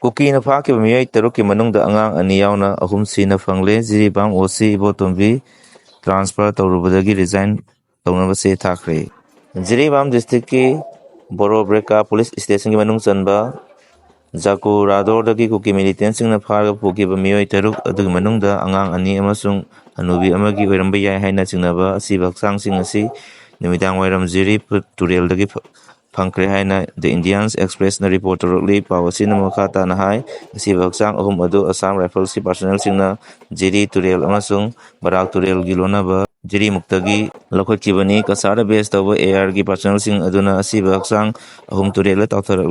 Kukina Fakhiba Mioi Tarukki Manungda Angang ani Yaona Ahum Sina Fangle Jiribam Osi Ibotombi transfer Taurubadagi resign Taunabase Thakre. Jiribam districtki Borobreka police station Manung Sanba Zaku Radordagi Kuki militants in the Farga Pukiba Mioi Taruk Adu Manungda Angang ani Amasung Anubi Amagi Rambaya Haina Sinaba Sibak Sang Singasi Nimidang Wairam Ziri put to real the Pankre Haina, the Indians expressed the reportedly Power Cinema Kata Nahai, Sivak Sang Ahum Adu Assam Rifles personnel Singna, Jiri Turel Amasung, Barak Turel Gilonaba, Jiri Muktagi, Local Kibani, Kasara based over ARG personnel Sing Aduna, Sivak Sang, Ahum Turel, Doctor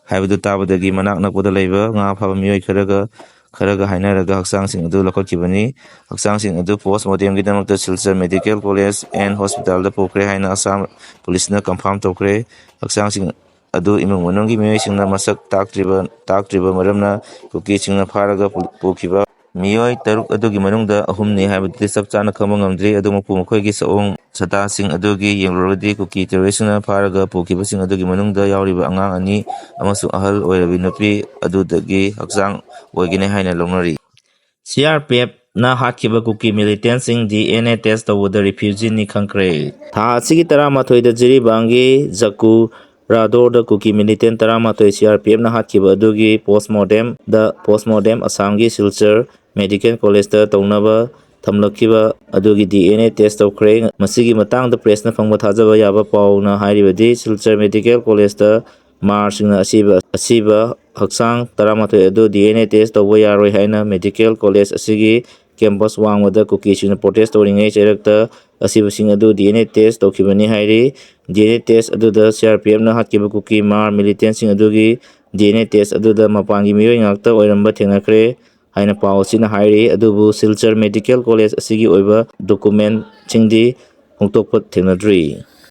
have the Taba the Gimanak Nakoda labor, Napamio Karaga Hainaraga Haksang Sing Adu Local Kibani, Haksang Sing Adu Post Mortem Gidan of the Silser Medical College and Hospital, the Pokre Haina Assam Police confirmed Tokre, Haksang Sing Adu Imung Manungi Missing Masak Tak River Maramna, Kuki Sing Paraga Pukiba. Mioi Taruk Adugi Manungda Ahumni have this of Chana Kamangam Dre Adumapumakogi Saong Sata Sing Adugi Yelrodi Kuki Teresina Paraga Pukiba Sing Adugi Manungda Yauriba Angang Ani Amasu Ahal or Vinopi Adudagi Haksang Wagine Haina Lonari. CRPF na Hakiba Kuki militants in DNA test over the refugee ni Kankre. Ta Sigitara Matoi the Jiribangi Zaku Rador the Kuki militant Taramatoi CRPF na Hakiba Adugi postmortem Asamgi Silcher Medical College Taunaba Tamlakiba Adugi DNA test of Crane Masigi Matang the Press na Fangmatazaba Yaba Pauna Hairibadi Silcher Medical College Marsing Asiba Haksang Taramato Edu DNA test of Wayaro Haina Medical College Asigi Campus Wang with the cookies in protest or in age erector Asiba Sing Adu DNA test of Kibani Hairi DNA test Adu the CRPM na Hakiba Cookie Mar Militant Sing Adugi DNA test Adu the Mapangi Mewing Actor or number Tenakre Haina Ahum Sina Hairi Adubu Silcher Medical College Asigi over document Chingdi Hongtokput Tenadri.